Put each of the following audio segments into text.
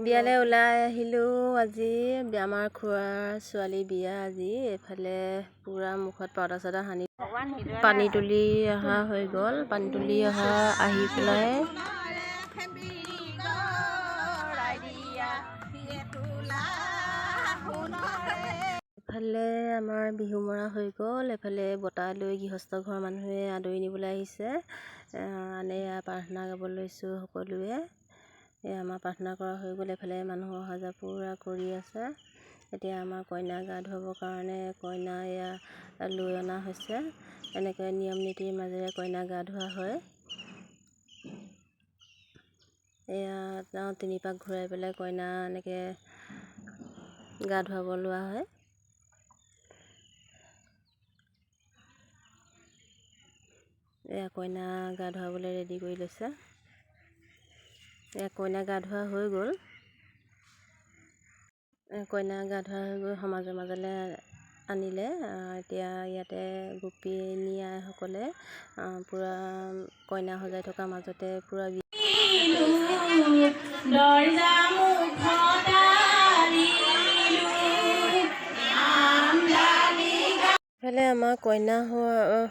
বিয়ালৈ ওলাই আহিলোঁ আজি। আমাৰ খুৰাৰ ছোৱালী বিয়া আজি। এইফালে পূৰা মুখত পাউডাৰ চাউডাৰ সানি পানী তুলি অহা হৈ গ'ল। পানী তুলি আহি পেলাই এফালে আমাৰ বিহু মৰা হৈ গ'ল। এফালে বতাহ লৈ গৃহস্থ ঘৰৰ মানুহে আদৰি নিবলৈ আহিছে। আনে প্ৰাৰ্থনা গাব লৈছোঁ সকলোৱে। আমাৰ প্ৰাৰ্থনা কৰা হৈ গ'ল। এফালে মানুহ অহা যোৱা পূৰা কৰি আছে। এতিয়া আমাৰ কইনা গা ধুৱাবৰ কাৰণে কইনা লৈ অনা হৈছে। এনেকৈ নিয়ম নীতিৰ মাজেৰে কইনা গা ধোৱা হয়। তিনি পাক ঘূৰাই পেলাই কইনা এনেকৈ গা ধুৱাব লোৱা হয়। কইনা গা ধুৱাবলৈ ৰেডি কৰি লৈছে। কইনা গা ধোৱা হৈ গ'ল। কইনা গা ধোৱা হৈ গৈ সমাজৰ মাজলৈ আনিলে। এতিয়া ইয়াতে গোপিনী আইসকলে পূৰা কইনা সজাই থকা মাজতে পূৰা ইফালে আমাৰ কইনা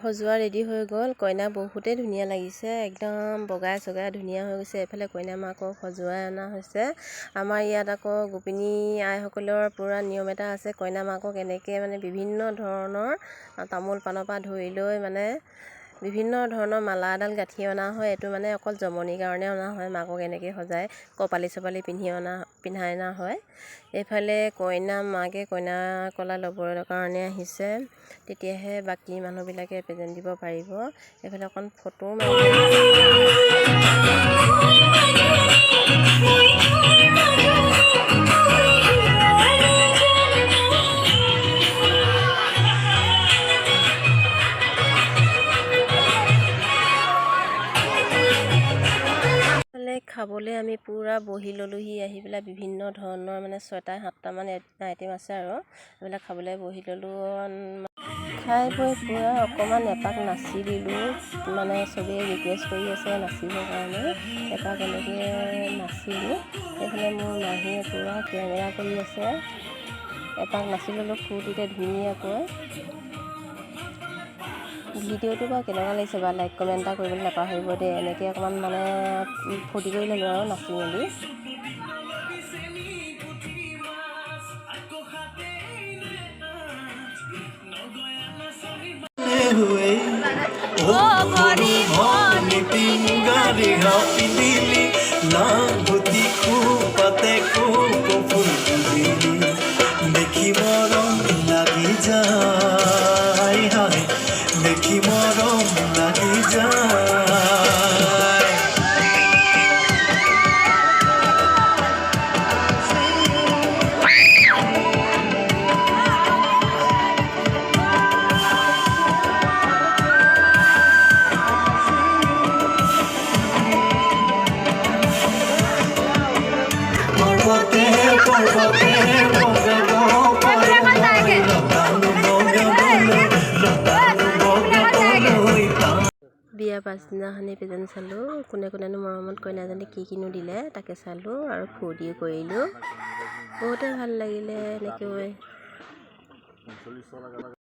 সজোৱা ৰেডি হৈ গ'ল। কইনা বহুতেই ধুনীয়া লাগিছে, একদম বগাই চগাই ধুনীয়া হৈ গৈছে। এইফালে কইনা মাকক সজোৱাই অনা হৈছে। আমাৰ ইয়াত আকৌ গোপিনী আইসকলৰ পূৰা নিয়ম এটা আছে। কইনা মাকক এনেকৈ বিভিন্ন ধৰণৰ তামোল পাণৰ পৰা ধৰি লৈ বিভিন্ন ধৰণৰ মালা এডাল গাঁঠি অনা হয়। এইটো অকল জমনিৰ কাৰণে অনা হয়। মাকক এনেকৈ সজাই কপালি চপালি পিন্ধাই অনা হয়। এইফালে কইনা মাকে কইনা কলা ল'বৰ কাৰণে আহিছে। তেতিয়াহে বাকী মানুহবিলাকে প্ৰেজেণ্ট দিব পাৰিব। এইফালে অকণ ফটো খাবলৈ আমি পূৰা বহি ল'লোহি। আহি পেলাই বিভিন্ন ধৰণৰ 6টা 7টামান আইটেম আছে আৰু এইবিলাক খাবলৈ বহি ল'লোঁ। খাই বৈ পূৰা অকণমান এপাক নাচি দিলোঁ। চবেই ৰিকুৱেষ্ট কৰি আছে নাচিবৰ কাৰণে। এপাক এনেকৈ নাচিলোঁ। এইফালে মোৰ মাহীয়ে পূৰা কেমেৰা কৰি আছে। এপাক নাচি ল'লোঁ ফূৰ্তিতে ধুনীয়াকৈ। ভিডিঅ'টো বাৰু কেনেকুৱা লাগিছে বা লাইক কমেণ্ট এটা কৰিবলৈ নাপাহৰিব দেই। এনেকৈ অকণমান ফূৰ্তি কৰি ল'লোঁ আৰু নাচি মেলি। দেখি মৰম লাগি যায়, দেখি মৰম লাগি যায়। পৰ্বতে পৰ্বতে বিয়া পাছদিনাখনি প্ৰেজেণ্ট চালোঁ। কোনে কোনেনো মৰমত কইনাজনী কিনো দিলে তাকে চালোঁ আৰু ফূৰ্তিও কৰিলোঁ। বহুতে ভাল লাগিলে এনেকৈ।